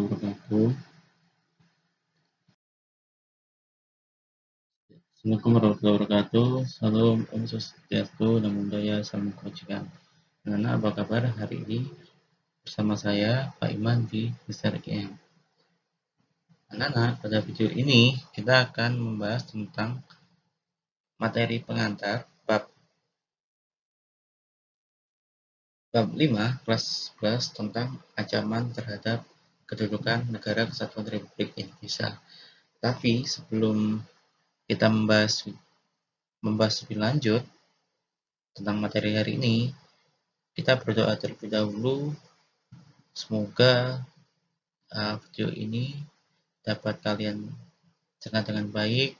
wabarakatuh. Assalamualaikum warahmatullahi wabarakatuh. Salam Om Swastiastu, Namo Buddhaya, Salam Kebajikan. Anak-anak, apa kabar hari ini? Bersama saya, Pak Iman di Mister IKM. Anak-anak, pada video ini kita akan membahas tentang materi pengantar bab 5 kelas 11 tentang ancaman terhadap kedudukan Negara Kesatuan Republik Indonesia. Tapi sebelum kita membahas lebih lanjut tentang materi hari ini, kita berdoa terlebih dahulu. Semoga video ini dapat kalian cerna dengan baik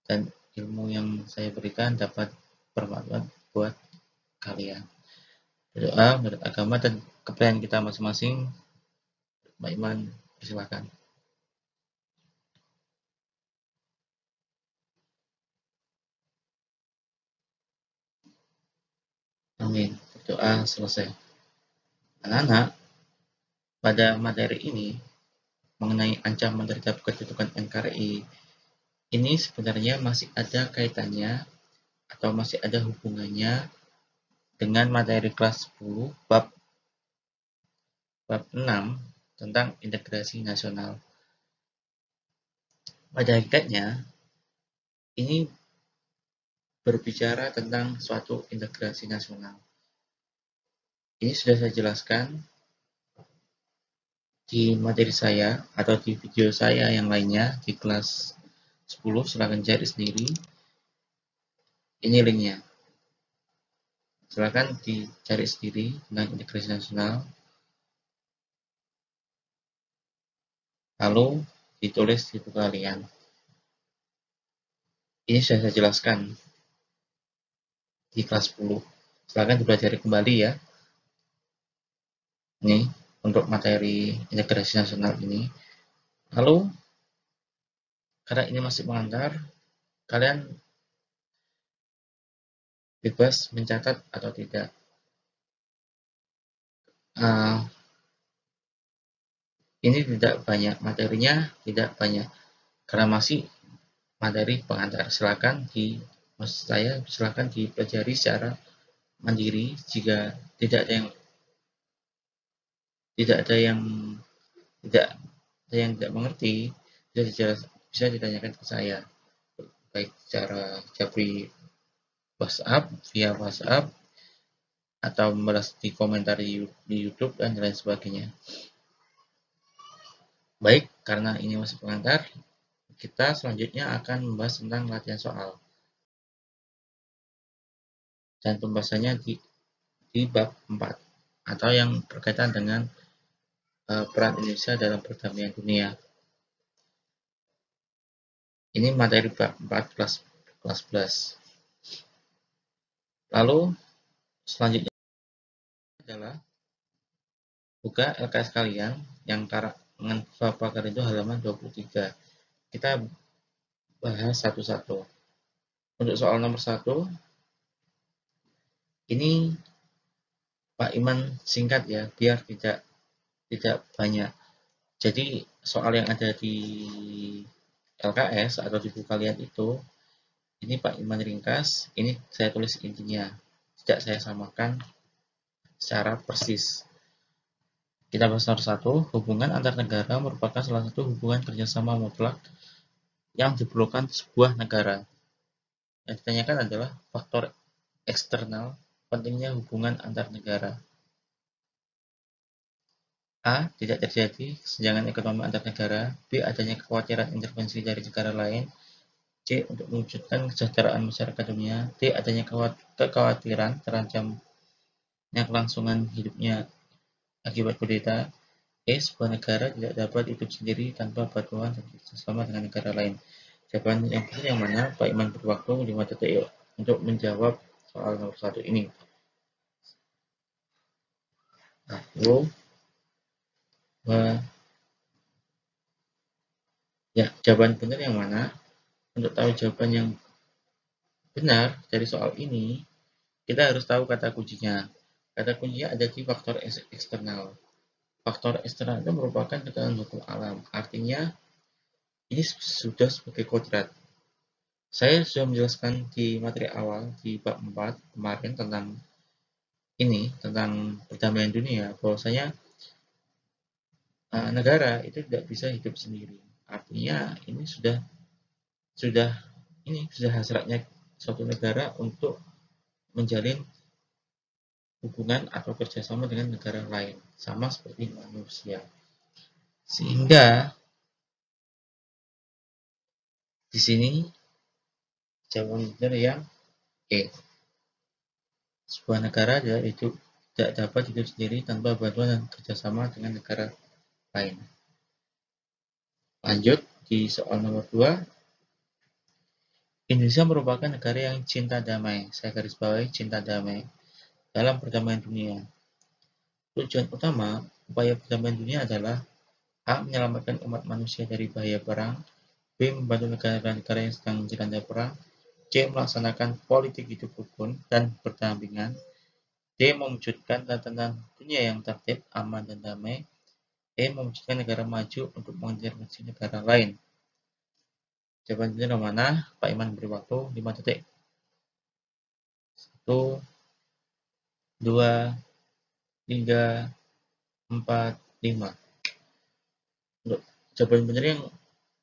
dan ilmu yang saya berikan dapat bermanfaat buat kalian. Berdoa menurut agama dan kepercayaan kita masing-masing. Pak Iman, silakan. Amin. Berdoa selesai. Anak-anak, pada materi ini mengenai ancaman terhadap kedudukan NKRI, ini sebenarnya masih ada kaitannya atau masih ada hubungannya dengan materi kelas 10 bab 6 tentang integrasi nasional. Pada hakikatnya, ini berbicara tentang suatu integrasi nasional. Ini sudah saya jelaskan di materi saya atau di video saya yang lainnya di kelas 10, silahkan cari sendiri. Ini linknya. Silahkan dicari sendiri tentang integrasi nasional. Lalu ditulis di buku kalian. Ini sudah saya jelaskan di kelas 10. Silahkan dipelajari kembali ya. Ini untuk materi integrasi nasional ini. Lalu, karena ini masih pengantar, kalian bebas mencatat atau tidak. Ini tidak banyak materinya, tidak banyak karena masih materi pengantar. Silakan dipelajari secara mandiri. Jika tidak ada yang tidak mengerti, bisa ditanyakan ke saya, baik secara japri via WhatsApp atau membalas di komentar di YouTube dan lain sebagainya. Baik, karena ini masih pengantar, kita selanjutnya akan membahas tentang latihan soal. Dan pembahasannya di bab 4 atau yang berkaitan dengan peran Indonesia dalam perdamaian dunia. Ini materi bab 4 kelas 11. Lalu selanjutnya adalah buka LKS kalian yang karangan Bapak kalian itu halaman 23. Kita bahas satu-satu. Untuk soal nomor 1, ini Pak Iman singkat ya, biar tidak banyak. Jadi soal yang ada di LKS atau di buku kalian itu, ini Pak Iman ringkas, ini saya tulis intinya, tidak saya samakan secara persis. Kita bahas nomor 1, hubungan antar negara merupakan salah satu hubungan kerjasama mutlak yang diperlukan sebuah negara. Yang ditanyakan adalah faktor eksternal pentingnya hubungan antar negara. A. Tidak terjadi kesenjangan ekonomi antar negara. B. Adanya kekhawatiran intervensi dari negara lain. C. Untuk mewujudkan kesejahteraan masyarakat dunia. D. Adanya kekhawatiran terancamnya kelangsungan hidupnya akibat kudeta. E. Sebuah negara tidak dapat hidup sendiri tanpa bantuan dan kerjasama dengan negara lain. Jawaban yang benar yang mana? Pak Iman berwaktu 5 detik untuk menjawab soal nomor 1 ini. Lalu, jawaban benar yang mana? Untuk tahu jawaban yang benar dari soal ini, kita harus tahu kata kuncinya. Kata kuncinya ada di faktor eksternal. faktor eksternal itu merupakan tekanan hukum alam. Artinya, ini sudah sebagai kodrat. Saya sudah menjelaskan di materi awal di bab 4 kemarin tentang perdamaian dunia, bahwasanya negara itu tidak bisa hidup sendiri. Artinya ini sudah hasratnya suatu negara untuk menjalin hubungan atau kerjasama dengan negara lain, sama seperti manusia. Sehingga di sini jawaban benar yang E. Sebuah negara tidak dapat hidup sendiri tanpa bantuan dan kerjasama dengan negara lain. Lanjut di soal nomor 2. Indonesia merupakan negara yang cinta damai. Saya garis bawahi cinta damai dalam perdamaian dunia. Tujuan utama upaya perdamaian dunia adalah A. Menyelamatkan umat manusia dari bahaya perang. B. Membantu negara-negara yang sedang dilanda perang. C. Melaksanakan politik hidup rukun dan berdampingan. D. Mewujudkan tatanan dunia yang tertib, aman, dan damai. E. Mewujudkan negara maju untuk mengintervensi negara lain. Jawaban benar yang mana? Pak Iman beri waktu 5 detik. 1, 2, 3, 4, 5. Untuk jawaban benar yang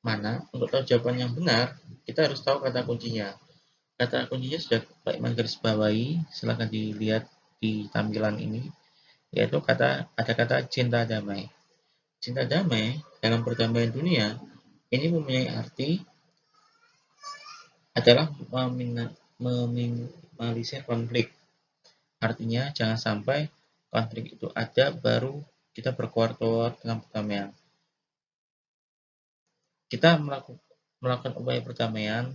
mana? Untuk tahu jawaban yang benar, kita harus tahu kata kuncinya. Kata kuncinya sudah Pak Iman garis bawahi, silahkan dilihat di tampilan ini, yaitu ada kata cinta damai. Cinta damai dalam perdamaian dunia ini mempunyai arti adalah meminimalisir konflik. Artinya jangan sampai konflik itu ada baru kita berkuar-kuar dengan perdamaian. Kita melakukan upaya perdamaian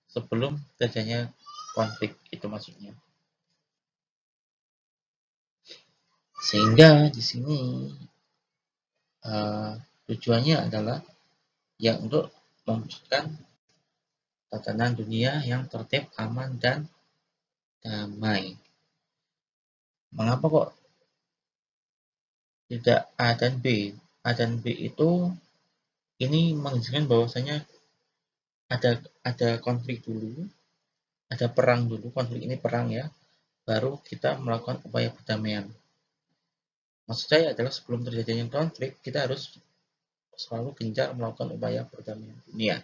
sebelum terjadinya konflik, itu maksudnya. Sehingga di sini tujuannya adalah untuk mewujudkan tatanan dunia yang tertib, aman, dan damai. Mengapa kok tidak A dan B? A dan B itu ini menunjukkan bahwasanya ada konflik dulu, ada perang dulu, konflik ini perang ya, baru kita melakukan upaya perdamaian. Maksud saya adalah sebelum terjadinya konflik, kita harus selalu gencar melakukan upaya perdamaian dunia.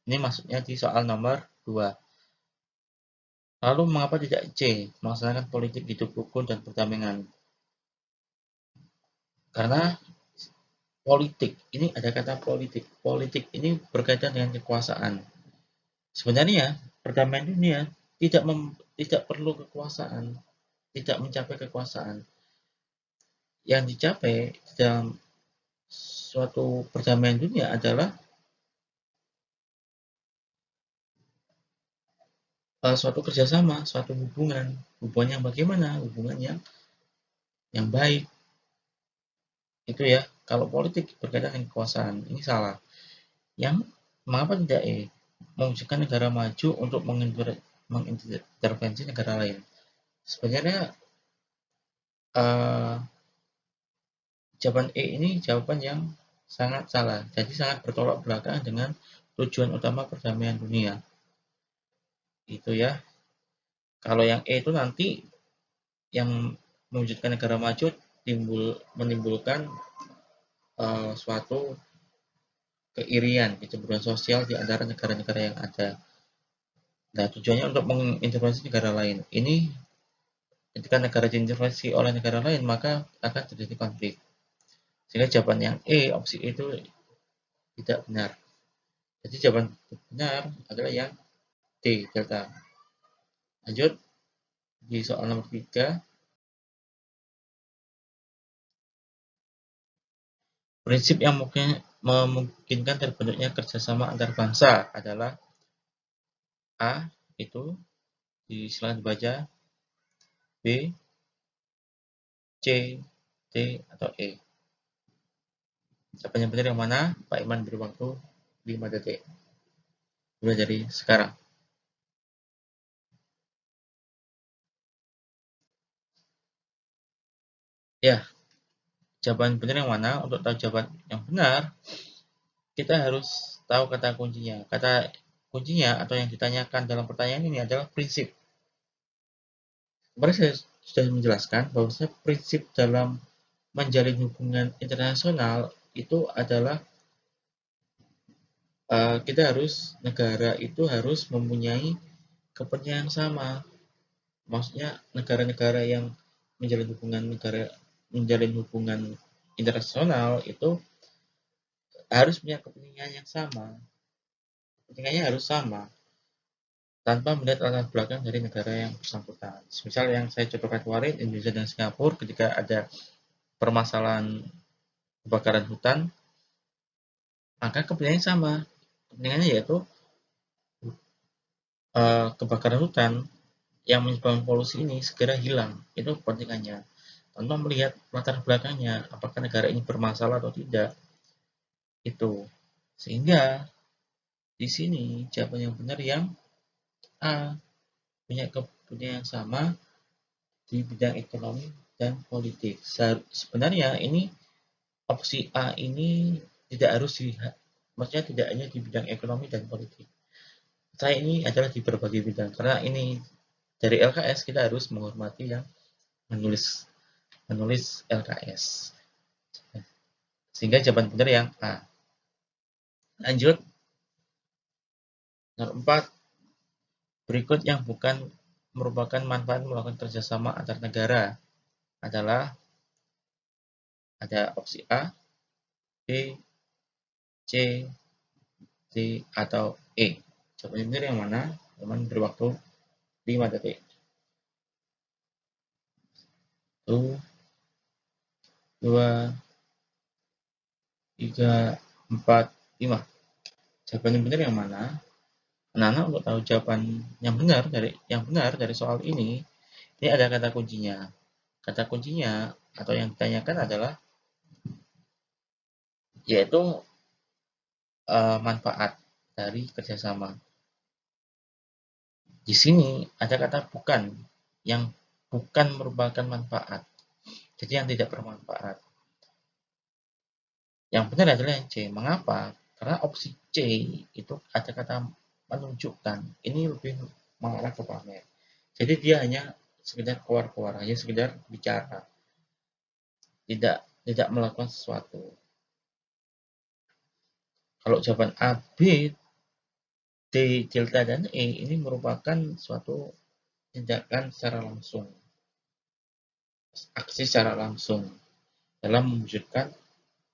Ini maksudnya di soal nomor 2. Lalu mengapa tidak C, melaksanakan politik hidup rukun dan perdamaian? Karena politik, ini ada kata politik. Politik ini berkaitan dengan kekuasaan. Sebenarnya perdamaian dunia tidak perlu kekuasaan, tidak mencapai kekuasaan. Yang dicapai dalam suatu perdamaian dunia adalah suatu kerjasama, suatu hubungan yang bagaimana? Hubungan yang baik. Itu ya. Kalau politik berkaitan dengan kekuasaan, ini salah. Yang mengapa tidak mewujudkan negara maju untuk mengintervensi negara lain? Sebenarnya jawaban E ini jawaban yang sangat salah. Jadi sangat bertolak belakang dengan tujuan utama perdamaian dunia. Itu ya. Kalau yang E itu nanti yang mewujudkan negara maju menimbulkan suatu keirian, kecemburuan sosial di antara negara-negara yang ada. Nah, tujuannya untuk mengintervensi negara lain. Ini ketika negara diintervensi oleh negara lain, maka akan terjadi konflik. Sehingga jawaban yang E, opsi itu tidak benar. Jadi jawaban benar adalah yang D, delta. Lanjut di soal nomor 3. Prinsip yang memungkinkan terbentuknya kerjasama antar bangsa adalah A, itu silakan dibaca, B, C, D, atau E. Jawaban yang benar yang mana? Pak Iman beri waktu 5 detik. Mulai dari sekarang. Ya, jawaban benar yang mana? Untuk tahu jawaban yang benar, kita harus tahu kata kuncinya. Kata kuncinya atau yang ditanyakan dalam pertanyaan ini adalah prinsip. Kemarin saya sudah menjelaskan bahwa prinsip dalam menjalin hubungan internasional itu adalah negara itu harus mempunyai kepentingan yang sama. Maksudnya negara-negara yang menjalin hubungan internasional itu harus punya kepentingan yang sama. Kepentingannya harus sama tanpa melihat latar belakang dari negara yang bersangkutan. Misal yang saya contohkan kemarin, Indonesia dan Singapura, ketika ada permasalahan kebakaran hutan, maka kepentingannya sama. Kepentingannya yaitu kebakaran hutan yang menyebabkan polusi ini segera hilang. Itu kepentingannya. Tanpa melihat latar belakangnya, apakah negara ini bermasalah atau tidak. Itu. Sehingga di sini jawaban yang benar yang A, punya kepentingan yang sama di bidang ekonomi dan politik. Sebenarnya ini opsi A ini tidak harus maksudnya tidak hanya di bidang ekonomi dan politik. Saya ini adalah di berbagai bidang, karena ini dari LKS kita harus menghormati yang menulis LKS. Sehingga jawaban benar yang A. Lanjut. Nomor 4. Berikut yang bukan merupakan manfaat melakukan kerjasama antar negara adalah ada opsi A, B, C, D, atau E. Jawaban benar yang mana? Teman berwaktu 5 detik. 1, 2, 3, 4, 5. Jawaban yang benar yang mana? Anak-anak untuk tahu jawaban yang benar dari soal ini ada kata kuncinya. Kata kuncinya atau yang ditanyakan adalah yaitu manfaat dari kerjasama. Di sini ada kata bukan, yang bukan merupakan manfaat. Jadi yang tidak bermanfaat. Yang benar adalah yang C. Mengapa? Karena opsi C itu ada kata menunjukkan. Ini lebih mengarah ke pamer. Jadi dia hanya sekedar keluar-keluar, hanya sekedar bicara. Tidak melakukan sesuatu. Kalau jawaban A, B, D, delta, dan E ini merupakan suatu tindakan secara langsung. Aksi secara langsung dalam mewujudkan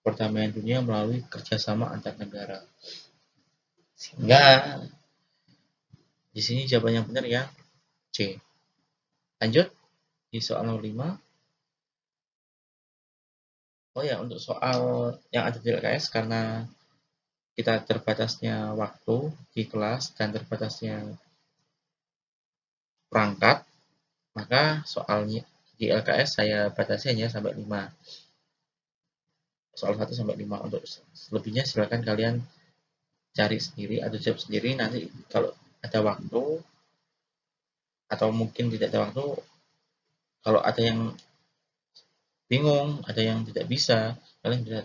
perdamaian dunia melalui kerjasama antar negara. Sehingga di sini jawaban yang benar ya C. Lanjut di soal nomor 5. Oh ya, untuk soal yang ada di LKS, karena kita terbatasnya waktu di kelas dan terbatasnya perangkat, maka soalnya di LKS saya batasi hanya sampai 5. Soal 1 sampai 5. Untuk selebihnya silakan kalian cari sendiri atau jawab sendiri. Nanti kalau ada waktu atau mungkin tidak ada waktu, kalau ada yang bingung, ada yang tidak bisa, kalian bisa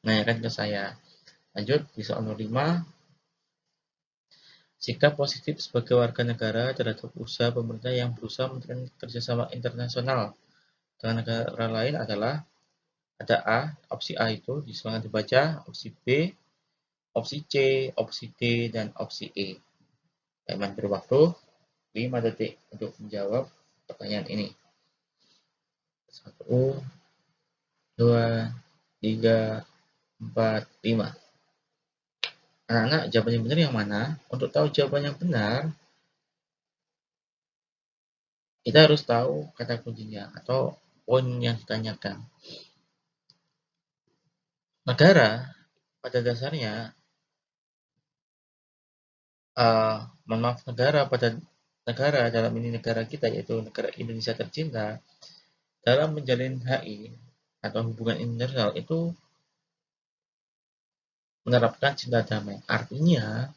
menanyakan ke saya. Lanjut di soal nomor 5. Sikap positif sebagai warga negara terhadap usaha pemerintah yang berusaha meningkatkan kerjasama internasional dengan negara lain adalah ada A, opsi A itu silakan dibaca, opsi B, opsi C, opsi D, dan opsi E. Teman berwaktu 5 detik untuk menjawab pertanyaan ini. 1, 2, 3, 4, 5. Anak-anak, jawaban yang benar yang mana? Untuk tahu jawaban yang benar, kita harus tahu kata kuncinya atau poin yang ditanyakan. Negara pada dasarnya, negara dalam ini negara kita, yaitu negara Indonesia tercinta, dalam menjalin HI atau hubungan internasional itu menerapkan cinta damai. Artinya,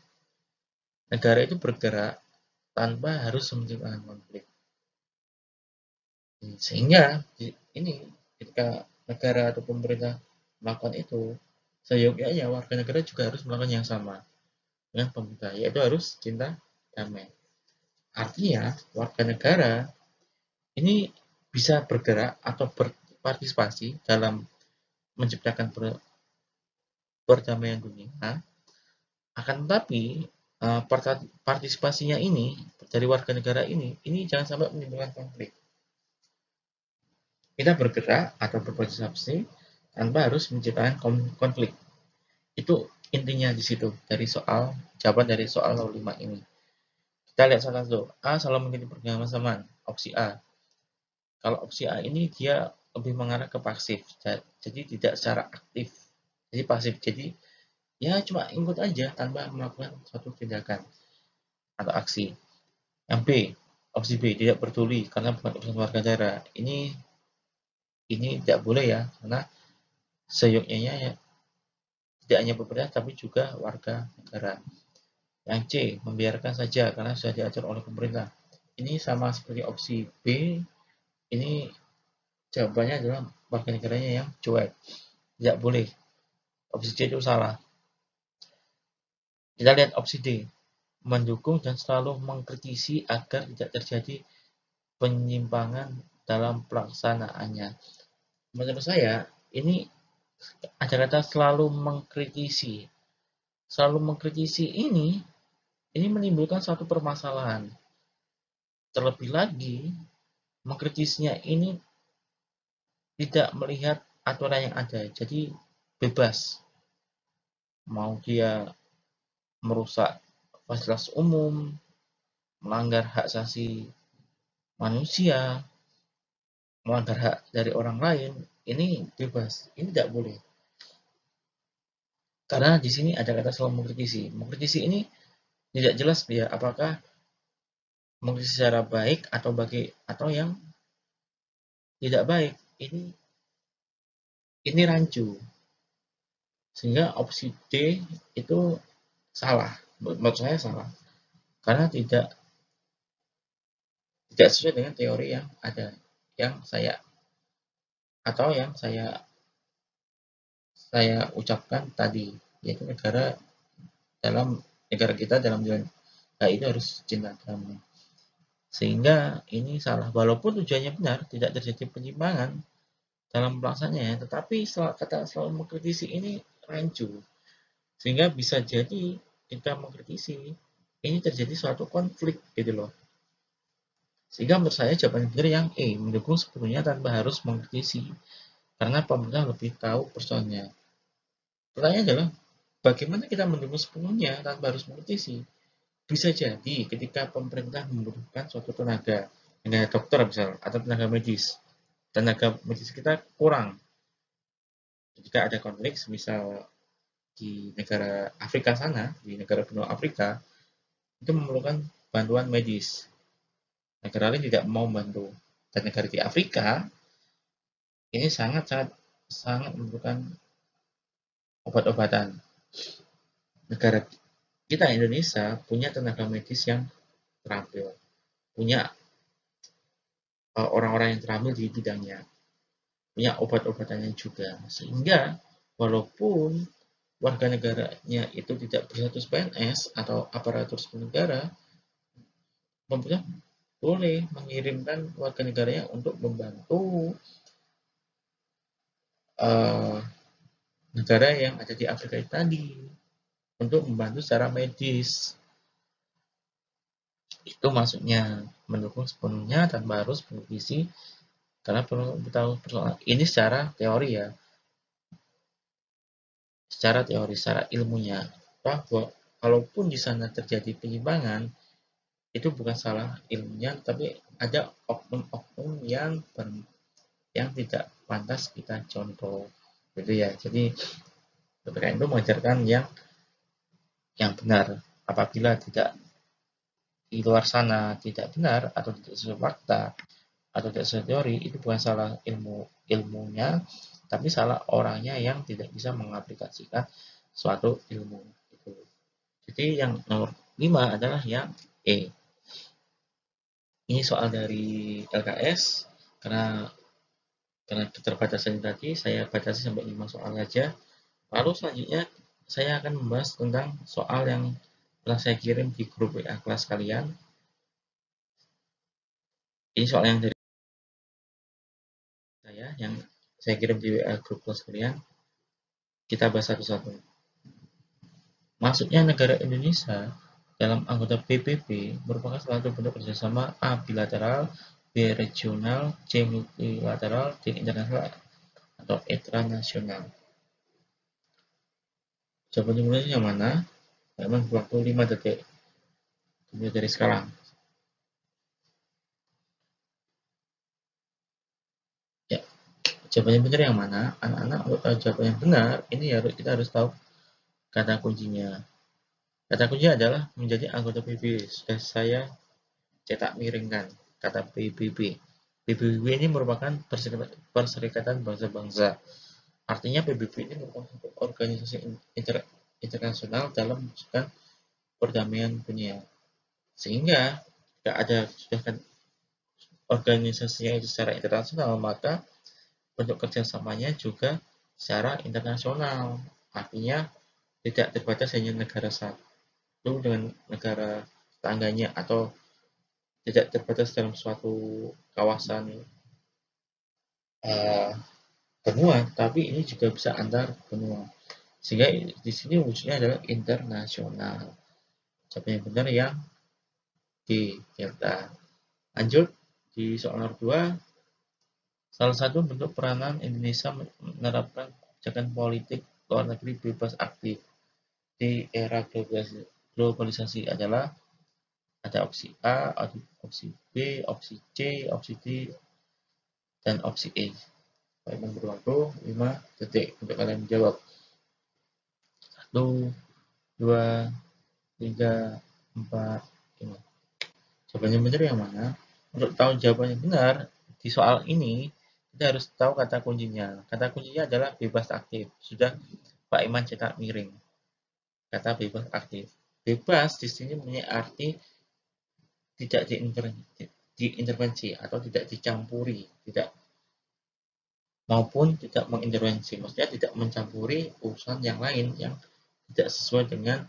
negara itu bergerak tanpa harus menciptakan konflik. Sehingga ini ketika negara atau pemerintah melakukan itu, seyogyanya warga negara juga harus melakukan yang sama dengan pemerintah, yaitu harus cinta damai. Artinya, warga negara ini bisa bergerak atau berpartisipasi dalam menciptakan perdamaian dunia, akan tetapi partisipasinya ini dari warga negara ini jangan sampai menimbulkan konflik. Kita bergerak atau berpartisipasi tanpa harus menciptakan konflik. Itu intinya di situ dari jawaban dari soal 05 ini. Kita lihat salah satu. A selalu mengikuti perkembangan opsi A. Kalau opsi A ini dia lebih mengarah ke pasif, jadi tidak secara aktif, jadi pasif. Jadi ya cuma ikut aja tanpa melakukan suatu tindakan atau aksi. Yang B, opsi B tidak peduli karena bukan urusan warga negara. Ini tidak boleh ya, karena seyogyanya ya, tidak hanya pemerintah tapi juga warga negara. Yang C, membiarkan saja karena sudah diatur oleh pemerintah. Ini sama seperti opsi B, ini jawabannya adalah warga negaranya yang cuek. Tidak boleh. Opsi C itu salah. Kita lihat opsi D, mendukung dan selalu mengkritisi agar tidak terjadi penyimpangan dalam pelaksanaannya. Menurut saya, ini ada kata selalu mengkritisi. Selalu mengkritisi ini menimbulkan suatu permasalahan. Terlebih lagi, mengkritisnya ini tidak melihat aturan yang ada, jadi bebas. Mau dia merusak fasilitas umum, melanggar hak asasi manusia, melanggar hak dari orang lain, ini bebas, ini tidak boleh. Karena di sini ada kata selalu mengkritisi. Mengkritisi ini tidak jelas dia apakah mengkritisi secara baik atau yang tidak baik. Ini rancu. Sehingga opsi D itu salah. Menurut saya salah. Karena tidak sesuai dengan teori yang ada, yang saya ucapkan tadi, yaitu negara kita dalam jalan itu harus cinta damai. Sehingga ini salah, walaupun tujuannya benar, tidak terjadi penyimpangan dalam pelaksanaannya, tetapi kata selalu mengkritisi ini rancu, sehingga bisa jadi kita mengkritisi ini terjadi suatu konflik gitu loh. Sehingga menurut saya jawaban benar yang E, mendukung sepenuhnya tanpa harus mengkritisi, karena pemerintah lebih tahu persoalannya. Pertanyaannya adalah, bagaimana kita mendukung sepenuhnya tanpa harus mengkritisi? Bisa jadi ketika pemerintah membutuhkan suatu tenaga dokter misal, atau tenaga medis kita kurang. Jika ada konflik, misal di negara Afrika sana, di negara benua Afrika, itu memerlukan bantuan medis. Negara lain tidak mau membantu. Dan negara di Afrika ini sangat memerlukan obat-obatan. Negara kita Indonesia punya tenaga medis yang terampil, punya orang-orang yang terampil di bidangnya, punya obat-obatannya juga, sehingga walaupun warga negaranya itu tidak berstatus PNS atau aparatur sipil negara, pemerintah boleh mengirimkan warga negaranya untuk membantu negara yang ada di Afrika tadi, untuk membantu secara medis. Itu maksudnya mendukung sepenuhnya tanpa harus mengkritisi, karena perlu tahu persoalan ini secara teori ya, secara ilmunya, bahwa kalaupun di sana terjadi penyimpangan, itu bukan salah ilmunya, tapi ada oknum-oknum yang tidak pantas kita contoh, gitu ya. Jadi PPKN itu mengajarkan yang benar. Apabila tidak di luar sana tidak benar atau tidak sesuai fakta atau tidak sesuai teori, itu bukan salah ilmunya, tapi salah orangnya yang tidak bisa mengaplikasikan suatu ilmu itu. Jadi yang nomor 5 adalah yang E. Ini soal dari LKS, karena Karena keterbatasan tadi, saya batasi sampai 5 soal saja. Lalu selanjutnya, saya akan membahas tentang soal yang telah saya kirim di grup WA kelas kalian. Ini soal yang dari saya, yang saya kirim di WA grup kelas kalian. Kita bahas satu-satu. Masuknya negara Indonesia dalam anggota PBB merupakan salah satu bentuk kerjasama A. Bilateral, B. Regional, C. Multilateral, D. Internasional atau intranasional. Jawaban jumlahnya yang mana? Memang waktu 5 detik. Dimulai dari sekarang. Ya, jawaban yang benar yang mana? Anak-anak, untuk tahu jawaban yang benar, ini kita harus tahu kata kuncinya. Kata kuncinya adalah menjadi anggota PBB. Sudah saya cetak miringkan kata PBB. PBB ini merupakan Perserikatan Bangsa-Bangsa. Artinya PBB ini merupakan organisasi internasional dalam mewujudkan perdamaian dunia. Sehingga jika ada sudah kan organisasinya itu secara internasional, maka bentuk kerjasamanya juga secara internasional. Artinya tidak terbatas hanya negara satu dengan negara tetangganya, atau tidak terbatas dalam suatu kawasan benua, tapi ini juga bisa antar benua. Sehingga di sini wujudnya adalah internasional. Jawaban yang benar yang di Delta. Lanjut di soal nomor 2, salah satu bentuk peranan Indonesia menerapkan kebijakan politik luar negeri bebas aktif di era globalisasi adalah ada opsi A, opsi B, opsi C, opsi D, dan opsi E. Baik, berwaktu 5 detik untuk kalian menjawab. 1, 2, 3, 4, 5. Jawabannya benar yang mana? Untuk tahu jawabannya benar, di soal ini kita harus tahu kata kuncinya. Kata kuncinya adalah bebas aktif. Sudah Pak Iman cetak miring. Kata bebas aktif. Bebas di sini punya arti tidak diintervensi atau tidak dicampuri, tidak maupun tidak mengintervensi. Maksudnya tidak mencampuri urusan yang lain yang tidak sesuai dengan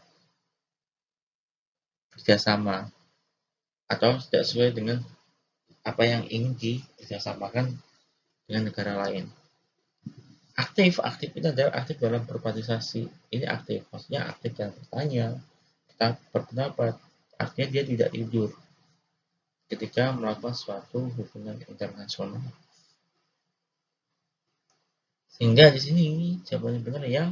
kerjasama atau tidak sesuai dengan apa yang ingin dikerjasamakan dengan negara lain. Aktif itu adalah aktif dalam berpartisipasi. Ini aktif, maksudnya aktif dalam bertanya, kita berpendapat. Artinya dia tidak tidur ketika melakukan suatu hubungan internasional. Sehingga di sini jawaban yang benar yang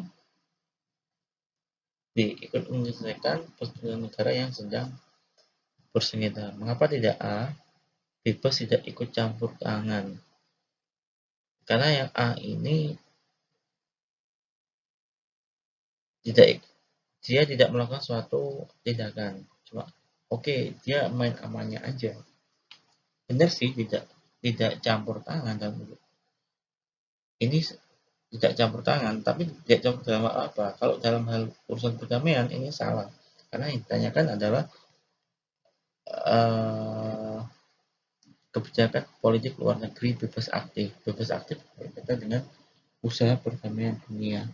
B, ikut menyelesaikan persetujuan negara yang sedang bersengketa. Mengapa tidak A? Bebas tidak ikut campur tangan. Karena yang A ini dia tidak melakukan suatu tindakan. Cuma oke, dia main amannya aja. Benar sih, tidak campur tangan dalam ini, tidak campur tangan, tapi tidak campur dalam apa? Kalau dalam hal urusan perdamaian ini salah, karena yang ditanyakan adalah kebijakan politik luar negeri bebas aktif. Bebas aktif berkaitan dengan usaha perdamaian dunia.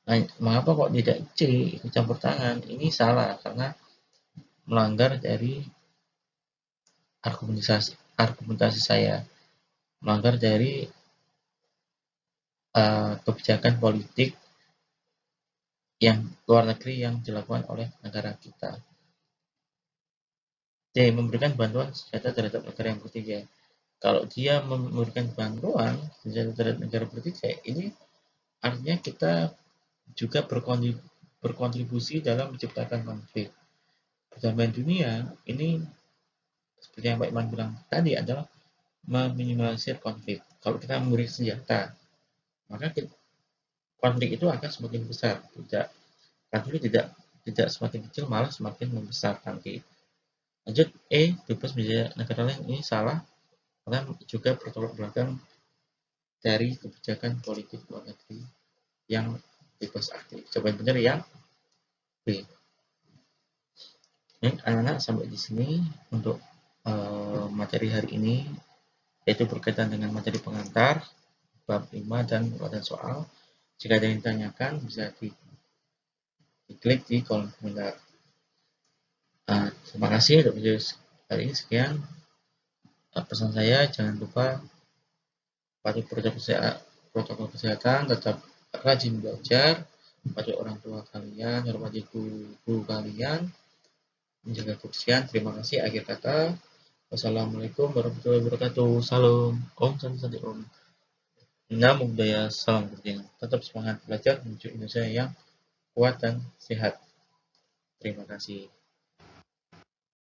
Nah, mengapa kok tidak C, ikut campur tangan? Ini salah karena melanggar dari argumentasi saya, melanggar dari kebijakan politik yang luar negeri yang dilakukan oleh negara kita. D, memberikan bantuan senjata terhadap negara yang bertiga. Kalau dia memberikan bantuan senjata terhadap negara bertiga, ini artinya kita juga berkontribusi dalam menciptakan konflik. Perdamaian dunia ini seperti yang Pak Iman bilang tadi adalah meminimalisir konflik. Kalau kita memberi senjata, maka konflik itu akan semakin besar. Konflik tidak semakin kecil, malah semakin membesar nanti. Lanjut E, bebas menjadi negara lain, ini salah karena juga bertolak belakang dari kebijakan politik luar negeri yang bebas aktif. Jawaban benar yang B. Anak-anak, sampai di sini untuk materi hari ini. yaitu berkaitan dengan materi pengantar, bab 5 dan uraian soal. Jika ada yang ditanyakan, bisa diklik di kolom komentar. Terima kasih untuk video kali ini. Sekian pesan saya, jangan lupa patuhi protokol kesehatan, tetap rajin belajar, pada orang tua kalian, hormati guru kalian, menjaga kebersihan. Terima kasih. Akhir kata, wassalamualaikum warahmatullahi wabarakatuh. Salam, Om Santi Santi Om. Namo Buddhaya, salam kebajikan. Tetap semangat belajar menuju Indonesia yang kuat dan sehat. Terima kasih.